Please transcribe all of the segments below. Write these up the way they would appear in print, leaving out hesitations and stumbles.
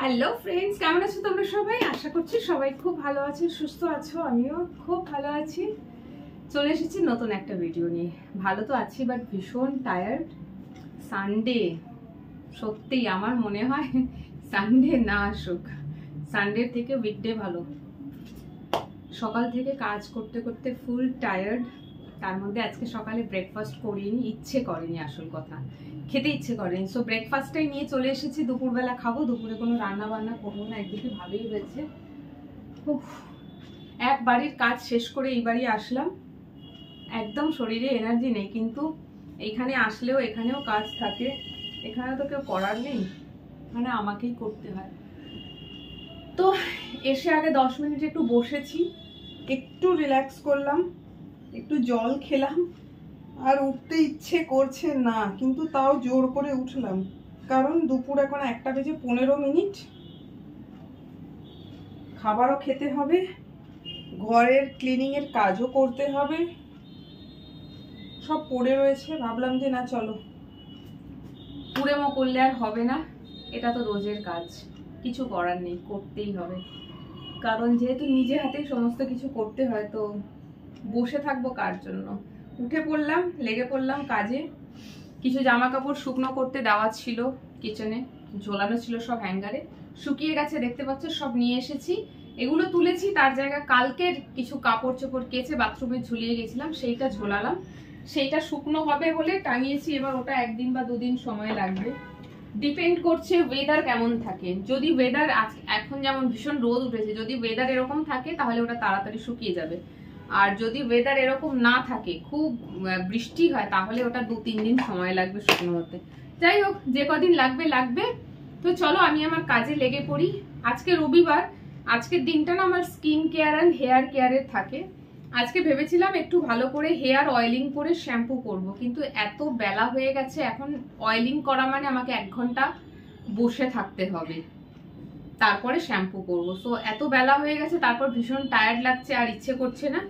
Hello friends, কেমন আছো তোমরা সবাই? আশা করছি সবাই খুব ভালো আছো, সুস্থ আছো। আমিও খুব ভালো আছি। চলে এসেছি নতুন একটা ভিডিও নিয়ে। ভালো তো আছি, বাট ভীষণ টায়ার্ড। সানডে, সত্যি আমার মনে হয় সানডে না আসুক, সানডের থেকে উইকডে ভালো। সকাল থেকে কাজ করতে করতে ফুল টায়ার্ড। তার মধ্যে আজকে সকালে ব্রেকফাস্ট করিনি, ইচ্ছে করেনি, আসল কথা খেতে ইচ্ছে করেনি। সো ব্রেকফাস্টটাই নিয়ে চলে এসেছি। দুপুরবেলা খাবো, দুপুরে কোনো রান্না বান্না করবো না। একদিকে ভালোই হয়েছে, এক বাড়ির কাজ শেষ করে এই বাড়ি আসলাম। একদম শরীরে এনার্জি নেই, কিন্তু এইখানে আসলেও এখানেও কাজ থাকে। এখানে তো কেউ করার নেই, মানে আমাকেই করতে হয়। তো এসে আগে 10 মিনিট একটু বসেছি, একটু রিল্যাক্স করলাম, একটু জল খেলাম। আর উঠতে ইচ্ছে করছে না, কিন্তু তাও জোর করে উঠলাম, কারণ দুপুর এখন 1:15। খাবারও খেতে হবে, ঘরের ক্লিনিং এর কাজও করতে হবে, সব পড়ে রয়েছে। ভাবলাম যে না, চলো, পুড়েমো করলে আর হবে না। এটা তো রোজের কাজ, কিছু করার নেই, করতেই হবে। কারণ যেহেতু নিজে হাতেই সমস্ত কিছু করতে হয়, তো বসে থাকবো কার জন্য? উঠে পড়লাম, লেগে পড়লাম কাজে। কিছু জামা কাপড় শুকনো করতে দেওয়া ছিল কিচেনে, ঝোলানো ছিল সব হ্যাঙ্গারে, শুকিয়ে গেছে দেখতে পাচ্ছ। সব নিয়ে এসেছি, এগুলো তুলেছি। তার জায়গায় কালকের কিছু কাপড় চোপড় কেচে বাথরুমে ঝুলিয়ে গেছিলাম, সেইটা ঝোলালাম। সেইটা শুকনো হবে বলে টাঙিয়েছি। এবার ওটা 1 দিন বা 2 দিন সময় লাগবে, ডিপেন্ড করছে ওয়েদার কেমন থাকে। যদি ওয়েদার এখন যেমন ভীষণ রোদ উঠেছে, যদি ওয়েদার এরকম থাকে তাহলে ওটা তাড়াতাড়ি শুকিয়ে যাবে। আর যদি ওয়েদার এরকম না থাকে, খুব বৃষ্টি হয়, তাহলে ওটা 2-3 দিন সময় লাগবে শুকনো হতে। যাই হোক, যে কদিন লাগবে লাগবে। তো চলো আমি আমার কাজে লেগে পড়ি। আজকে রবিবার, আজকের দিনটা না আমার স্কিন কেয়ার অ্যান্ড হেয়ার কেয়ারের থাকে। আজকে ভেবেছিলাম একটু ভালো করে হেয়ার অয়েলিং করে শ্যাম্পু করব, কিন্তু এত বেলা হয়ে গেছে। এখন অয়েলিং করা মানে আমাকে 1 ঘন্টা বসে থাকতে হবে, তারপরে শ্যাম্পু করব। সো এত বেলা হয়ে গেছে, তারপর ভীষণ টায়ার্ড লাগছে, আর ইচ্ছে করছে না।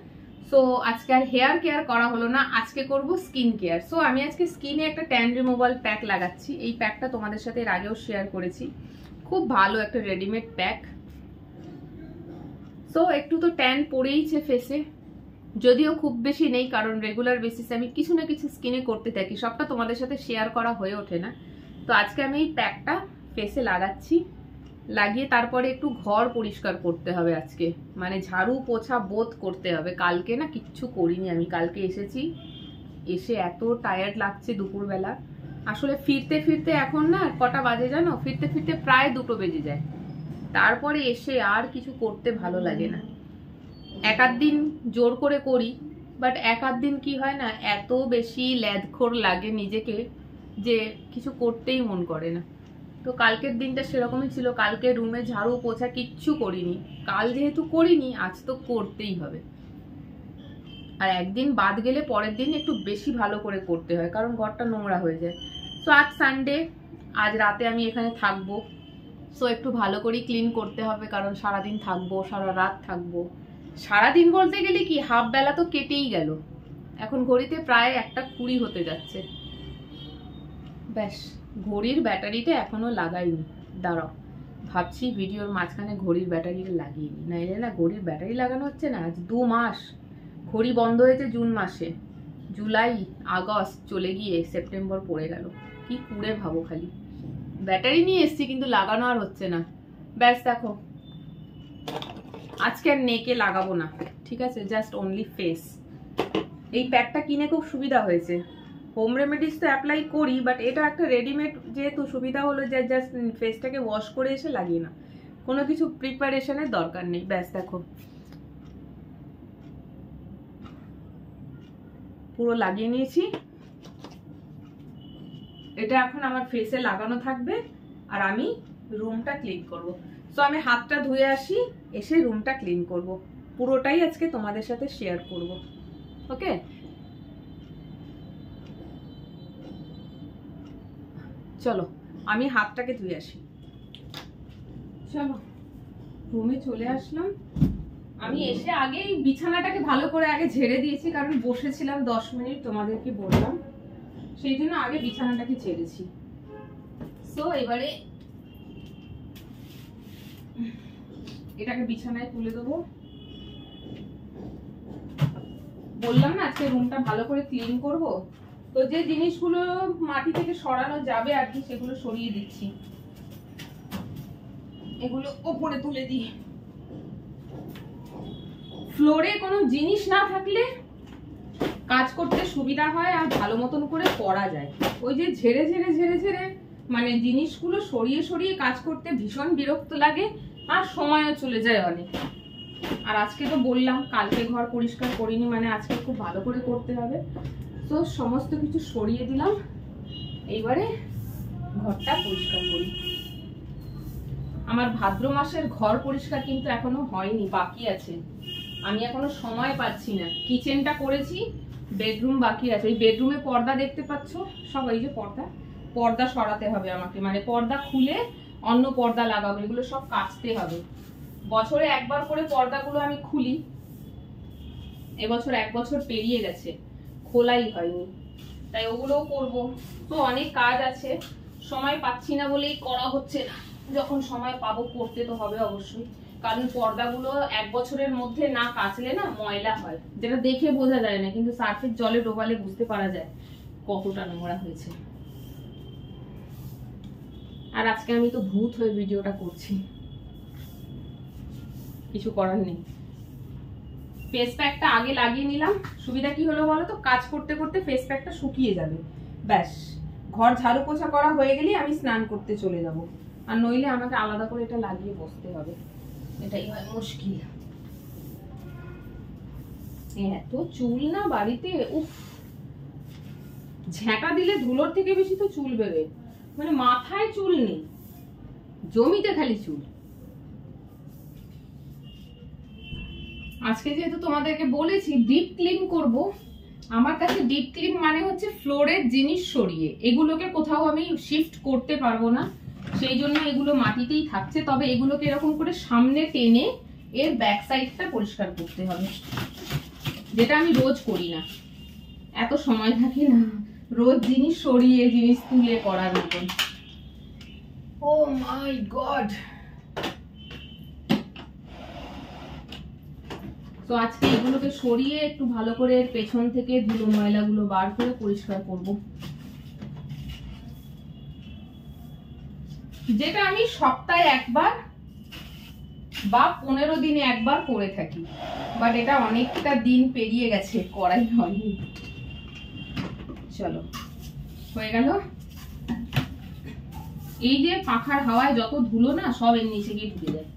সো আজকে আর হেয়ার কেয়ার করা হলো না, আজকে করব স্কিন কেয়ার। সো আমি আজকে স্কিনে একটা ট্যান রিমুভাল প্যাক লাগাচ্ছি। এই প্যাকটা তোমাদের সাথে এর আগেও শেয়ার করেছি, খুব ভালো একটা রেডিমেড প্যাক। সো একটু তো ট্যান পড়েইছে ফেসে, যদিও খুব বেশি নেই, কারণ রেগুলার বেসিসে আমি কিছু না কিছু স্কিনে করতে থাকি, সবটা তোমাদের সাথে শেয়ার করা হয়ে ওঠে না। তো আজকে আমি এই প্যাকটা ফেসে লাগাচ্ছি। লাগিয়ে তারপরে একটু ঘর পরিষ্কার করতে হবে আজকে, মানে ঝাড়ু পোছা বোধ করতে হবে। কালকে না কিচ্ছু করিনি আমি, কালকে এসেছি, এসে এত টায়ার্ড লাগছে দুপুরবেলা। আসলে ফিরতে ফিরতে এখন না কটা বাজে জানো? ফিরতে ফিরতে প্রায় 2টো বেজে যায়। তারপরে এসে আর কিছু করতে ভালো লাগে না। 1-8 দিন জোর করে করি, বাট 1-8 দিন কি হয় না, এত বেশি ল্যাদখোর লাগে নিজেকে যে কিছু করতেই মন করে না। তো কালকের দিনটা সেরকমই ছিল। কালকে রুমে ঝাড়ু পোছা কিচ্ছু করিনি। কাল যেহেতু করিনি, আজ তো করতেই হবে। আর একদিন বাদ গেলে পরের দিন একটু বেশি ভালো করে করতে হয়, কারণ ঘরটা নোংরা হয়ে যায়। সো আজ সানডে, আজ রাতে আমি এখানে থাকবো। সো একটু ভালো করেই ক্লিন করতে হবে, কারণ সারাদিন থাকবো, সারা রাত থাকবো। সারাদিন বলতে গেলে কি, হাফ বেলা তো কেটেই গেল। এখন ঘড়িতে প্রায় 1:20 হতে যাচ্ছে। ব্যাস, ঘড়ির ব্যাটারিটা এখনো লাগাইনি। দাঁড়াও, ভাবছি ভিডিওর মাঝখানে ঘড়ির ব্যাটারিটা লাগিয়ে নি, নাইলে না ঘড়ির ব্যাটারি লাগানো হচ্ছে না। আজ 2 মাস ঘড়ি বন্ধ হয়েছে, জুন মাসে। জুলাই, আগস্ট চলে গিয়ে সেপ্টেম্বর পড়ে গেল। কি কুড়ে ভাবো খালি। ব্যাটারি নিয়ে এসছি, কিন্তু লাগানো আর হচ্ছে না। ব্যাস দেখো, আজকে আর নেকে লাগাবো না, ঠিক আছে? Just only face. এই প্যাকটা কিনে খুব সুবিধা হয়েছে। হোম রেমেডিস তো অ্যাপ্লাই করি, বাট এটা একটা রেডিমেড, যেহেতু সুবিধা হলো যে জাস্ট ফেসটাকে ওয়াশ করে এসে লাগিয়ে না, কোনো কিছু প্রিপারেশনের দরকার নেই। ব্যাস দেখো, পুরো লাগিয়ে নিয়েছি। এটা এখন আমার ফেসে লাগানো থাকবে, আর আমি রুমটা ক্লিন করব। সো আমি হাতটা ধুয়ে আসি, এসে রুমটা ক্লিন করব। পুরোটাই আজকে তোমাদের সাথে শেয়ার করব, ওকে? চলো আমি হাতটাকে ধুয়ে আসি। চলো, রুমে চলে আসলাম। আমি এসে আগেই বিছানাটাকে ভালো করে আগে ঝেড়ে দিয়েছি, কারণ বসেছিলাম 10 মিনিট, তোমাদেরকে বললাম, সেই জন্য আগে বিছানাটাকে ঝেড়েছি। সো এবারে এটাকে বিছানায় তুলে দেবো। বললাম না আজকে রুমটা ভালো করে ক্লিন করব, তো যে জিনিসগুলো মাটি থেকে সরানো যাবে আর কি সেগুলো সরিয়ে দিচ্ছি, এগুলো ওপরে তুলে দিই। ফ্লোরে কোনো জিনিস না থাকলে কাজ করতে সুবিধা হয় আর ভালো মতন করে করা যায়। ওই যে ঝেড়ে ঝেড়ে ঝেড়ে ঝেড়ে মানে জিনিসগুলো সরিয়ে সরিয়ে কাজ করতে ভীষণ বিরক্ত লাগে আর সময়ও চলে যায় অনেক। আর আজকে তো বললাম কালকে ঘর পরিষ্কার করিনি, মানে আজকে খুব ভালো করে করতে হবে। তো সমস্ত কিছু সরিয়ে দিলাম, এইবারে ঘরটা পরিষ্কার করি। আমার ভাদ্র মাসের ঘর পরিষ্কার কিন্তু এখনো হয়নি, বাকি আছে। আমি এখনো সময় পাচ্ছি না। কিচেনটা করেছি, বেডরুম বাকি আছে। ওই বেডরুমে পর্দা দেখতে পাচ্ছ সব, এই যে পর্দা সরাতে হবে আমাকে, মানে পর্দা খুলে অন্য পর্দা লাগাবো, এগুলো সব কাচতে হবে। বছরে একবার করে পর্দাগুলো আমি খুলি, এবছর 1 বছর পেরিয়ে গেছে, খোলাই হয়নি, তাই ওগুলোও করব। তো অনেক কাজ আছে, সময় পাচ্ছি না বলেই করা হচ্ছে না। যখন সময় পাবো করতে তো হবে অবশ্যই, কারণ পর্দাগুলো 1 বছরের মধ্যে না কাচলে না ময়লা হয়, যেটা দেখে বোঝা যায় না, কিন্তু সার্ফের জলে ডোবালে বুঝতে পারা যায় কতটা নোংরা হয়েছে। আর আজকে আমি তো ভূত হয়ে ভিডিওটা করছি, কিছু করার নেই। ফেস প্যাকটা আগে লাগিয়ে নিলাম, সুবিধা কি হলো বলো তো, কাজ করতে করতে ফেস প্যাকটা শুকিয়ে যাবে, ব্যাস ঘর ঝাড়ু পোছা করা হয়ে গেলে আমি স্নান করতে চলে যাব। আর নইলে আমাকে আলাদা করে এটা লাগিয়ে বসতে হবে, এটাই হয় মুশকিল। এত চুল না বাড়িতে, উফ, ঝেঁটা দিলে ধুলোর থেকে বেশি তো চুল বেরোয়, মানে মাথায় চুল নেই, জমিতে খালি চুল। আজকে যেহেতু তোমাদেরকে বলেছি ডিপ ক্লিন করব, আমার কাছে ডিপ ক্লিন মানে হচ্ছে ফ্লোরের জিনিস সরিয়ে, এগুলোকে কোথাও আমি শিফট করতে পারবো না, সেই জন্য এগুলো মাটিতেই থাকছে। তবে এগুলোকে এরকম করে সামনে টেনে এর ব্যাক সাইডটা পরিষ্কার করতে হবে, যেটা আমি রোজ করি না, এত সময় থাকি না রোজ জিনিস সরিয়ে জিনিস তুলে করার মতন। ও মাই গড। তো আজকে এগুলোকে সরিয়ে একটু ভালো করে পেছন থেকে ধুলো ময়লাগুলো বার করে পরিষ্কার করব, যেটা আমি সপ্তাহে একবার বা 15 দিনে একবার করে থাকি, বাট এটা অনেকটা দিন পেরিয়ে গেছে করাই হয়নি। চলো হয়ে গেল। এই যে পাখার হাওয়ায় যত ধুলো না সব এর নিচে গিয়ে ঢুকে যায়,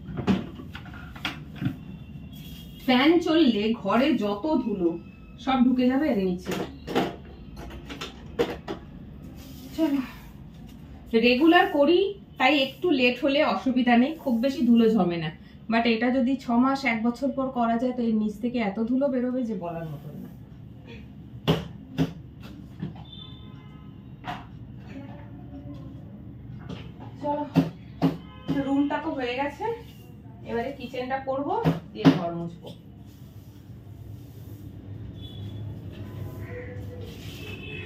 ফ্যান চললে ঘরে যত ধুলো সব ঢুকে যাবে এর নিচে। চলো রেগুলার করি তাই একটু লেট হলে অসুবিধা নেই, খুব বেশি ধুলো জমে না, বাট এটা যদি 6 মাস 1 বছর পর করা যায় তো এর নিচ থেকে এত ধুলো বেরোবে যে বলার মতন না। চলো রুমটা তো হয়ে গেছে, এবারে কিচেনটা করব, দিয়ে ঘর মুছবো।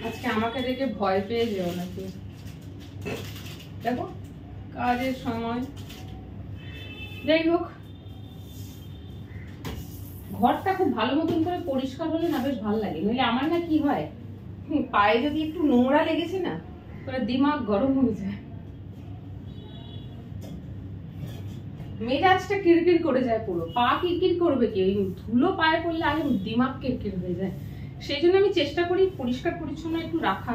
আজকে আমাকে দেখে ভয় পেয়ে যেও নাকি, দেখো কাজের সময়। যাই হোক, ঘরটা খুব ভালো মতন করে পরিষ্কার হলে না বেশ ভালো লাগে, নইলে আমার না কি হয়, পায়ে যদি একটু নোংরা লেগেছে না তাহলে দিমাগ গরম হয়ে যায়, মেজাজটা কিরকির করে যায় পুরো। পা কিরকির করবে কি, ওই ধুলো পায়ে পড়লে আগে দিমাগ কিরকির হয়ে যায়। সেই জন্য আমি চেষ্টা করি পরিষ্কার পরিচ্ছন্ন একটু রাখা।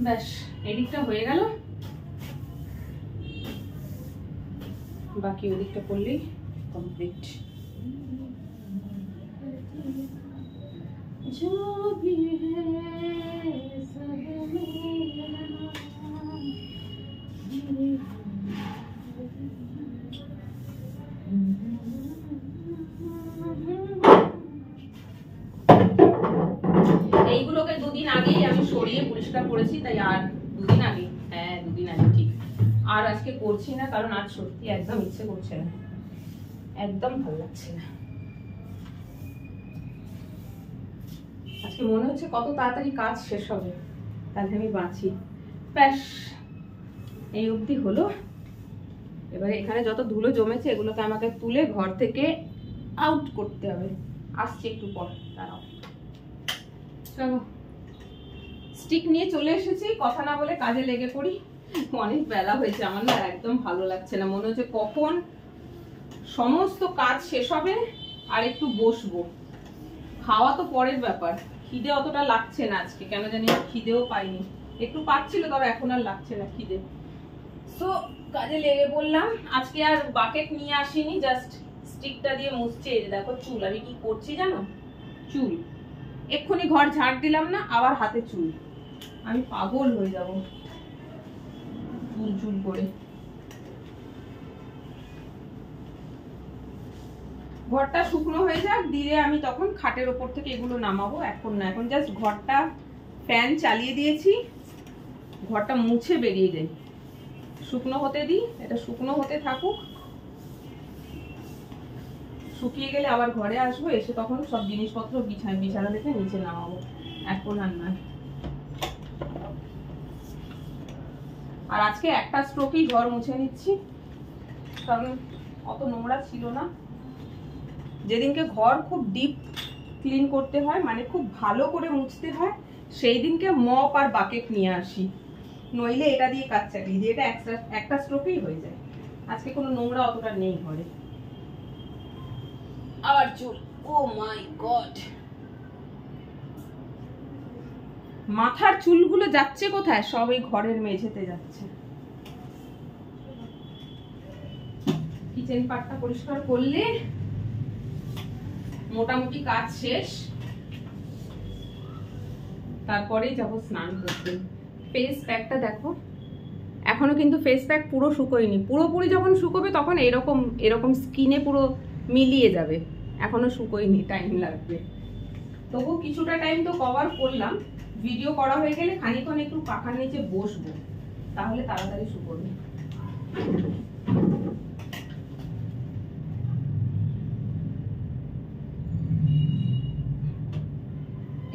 ব্যাস এদিকটা হয়ে গেল, বাকি ওদিকটা করলেই কমপ্লিট। এইগুলোকে 2 দিন আগেই আমি সরিয়ে পরিষ্কার করেছি, তাই আর 2 দিন আগে, হ্যাঁ 2 দিন আগে ঠিক। আর আজকে করছি না, কারণ আজ সত্যি একদম ইচ্ছে করছে না, একদম ভালো লাগছে না। আজকে মনে হচ্ছে কত তাড়াতাড়ি কাজ শেষ হবে, তাহলে আমি বাঁচি। ব্যাস এই অবধি হলো, এবারে এখানে যত ধুলো জমেছে এগুলোকে আমাকে তুলে ঘর থেকে আউট করতে হবে। আসছি একটু পর, দাঁড়াও। চলো, স্টিক নিয়ে চলে এসেছি, কথা না বলে কাজে লেগে পড়ি। অনেক বেলা হয়েছে, আমার না একদম ভালো লাগছে না, মনে হচ্ছে কখন সমস্ত কাজ শেষ হবে আর একটু বসবো। খাওয়া তো পরের ব্যাপার, খিদে অতটা লাগছে না আজকে, কেন জানি খিদেও পাইনি, একটু পাচ্ছিল তবে এখন আর লাগছে না খিদে। সো কাজে লেগে বললাম। আজকে আর বাকেট নিয়ে আসিনি, জাস্ট স্টিকটা দিয়ে মুছছে। এই দেখো চুল, আমি কি করছি জানো, চুল এক্ষুনি ঘর ঝাড় দিলাম না, আবার হাতে চুল, আমি পাগল হয়ে যাব চুল চুল করে। ঘরটা শুকনো হয়ে যাক, দিলে আমি তখন খাটের ওপর থেকে এগুলো নামাবো। এখন না, এখন জাস্ট ঘরটা ফ্যান চালিয়ে দিয়েছি, ঘরটা মুছে বেরিয়ে যাই, শুকনো হতে দিই, এটা শুকনো হতে থাকুক। শুকিয়ে গেলে আবার ঘরে আসবো, এসে তখন সব জিনিসপত্র বিছানা থেকে নিচে নামাবো, এখন আর না। আর আজকে একটা স্ট্রোকেই ঘর মুছে নিচ্ছি, কারণ অত নোংরা ছিল না। যেদিনকে ঘর খুব ডিপ ক্লিন করতে হয়, মানে খুব ভালো করে মুছতে হয়, সেই দিনকে মপ আর বাকেট নিয়ে আসি, নইলে এটা দিয়ে কাজ চালিয়ে দিই, এটা একটা স্ট্রোকেই হয়ে যায়। আজকে কোনো নোংরা অতটা নেই ঘরে। আবার চুল, ও মাই গড, মাথার চুলগুলো যাচ্ছে কোথায়, সব এই ঘরের মেঝেতে যাচ্ছে। কিচেন পার্টটা পরিষ্কার করলে মোটামুটি কাজ শেষ, তারপরেই যাব স্নান করতে। ফেস প্যাকটা দেখো, এখনো কিন্তু ফেস প্যাক পুরো শুকোয়নি, পুরোপুরি যখন শুকোবে তখন এরকম স্কিনে পুরো মিলিয়ে যাবে, এখনো শুকোয়নি, টাইম লাগবে। তবু কিছুটা টাইম তো কভার করলাম, ভিডিও করা হয়ে গেলে খানিকক্ষণ একটু পাখার নিচে বসবো, তাহলে তাড়াতাড়ি শুকোবে।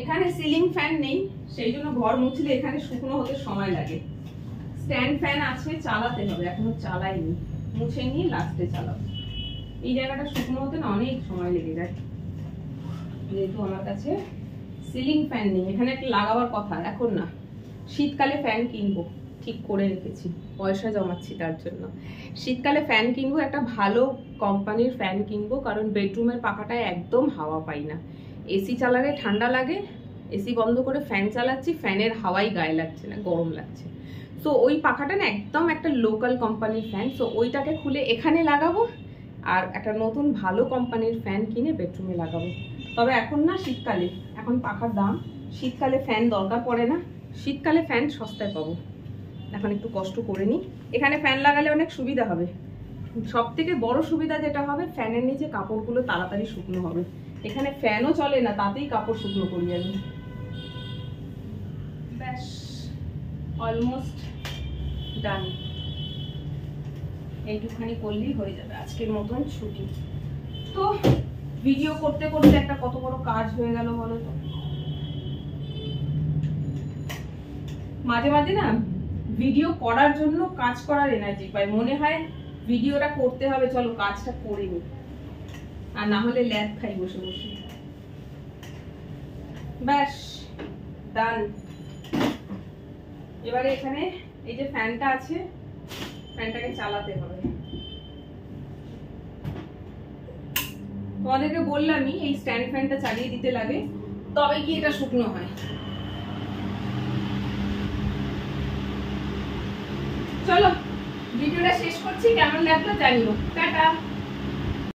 এখানে সিলিং ফ্যান নেই, সেই জন্য ঘর মুছলে এখানে শুকনো হতে সময় লাগে। স্ট্যান্ড ফ্যান আছে, চালাতে হবে, এখনো চালাইনি, মুছে নিয়ে লাস্টে চালাবো। এই জায়গাটা শুকনো হতে না অনেক সময় লেগে যায়, যেহেতু আমার কাছে সিলিং ফ্যান নেই। এখানে একটা লাগাবার কথা, এখন না, শীতকালে ফ্যান কিনবো, ঠিক করে রেখেছি, পয়সা জমাচ্ছি তার জন্য। শীতকালে ফ্যান কিনবো, একটা ভালো কোম্পানির ফ্যান কিনবো, কারণ বেডরুমের পাখাটায় একদম হাওয়া পাই না। এসি চালালে ঠান্ডা লাগে, এসি বন্ধ করে ফ্যান চালাচ্ছি, ফ্যানের হাওয়াই গায়ে লাগছে না, গরম লাগছে। সো ওই পাখাটা না একদম একটা লোকাল কোম্পানির ফ্যান, সো ওইটাকে খুলে এখানে লাগাবো, আর একটা নতুন ভালো কোম্পানির ফ্যান কিনে বেডরুমে লাগাবো। তবে এখন না, শীতকালে, এখন পাখার দাম, শীতকালে ফ্যান দরকার পড়ে না, শীতকালে ফ্যান সস্তায় পাবো। এখন একটু কষ্ট করে নিই, এখানে ফ্যান লাগালে অনেক সুবিধা হবে। সব থেকে বড় সুবিধা যেটা হবে, ফ্যানের নিচে কাপড়গুলো তাড়াতাড়ি শুকনো হবে। এখানে ফ্যানও চলে না, তাতেই কাপড় শুকনো করি আমি। ব্যাস, অলমোস্ট ডান, এইটুখানি করলেই হয়ে যাবে, আজকের মতন ছুটি। তো ভিডিও করতে করতে একটা কত বড় কাজ হয়ে গেল বলো তো। মাঝে মাঝে না ভিডিও করার জন্য কাজ করার এনার্জি পাই, মনে হয় ভিডিওটা করতে হবে, চলো কাজটা করে নি, আর না হলে ল্যাদ খাই বসে বসে। ব্যাস ডান। এবারে এখানে এই যে ফ্যানটা আছে, ফ্যানটাকে চালাতে হবে। তোমাদেরকে বললামই এই স্ট্যান্ড ফ্যানটা চালিয়ে দিতে লাগে, তবে কি এটা শুকনো হয়। চলো ভিডিওটা শেষ করছি, কেমন লাগলো জানিও, টাটা।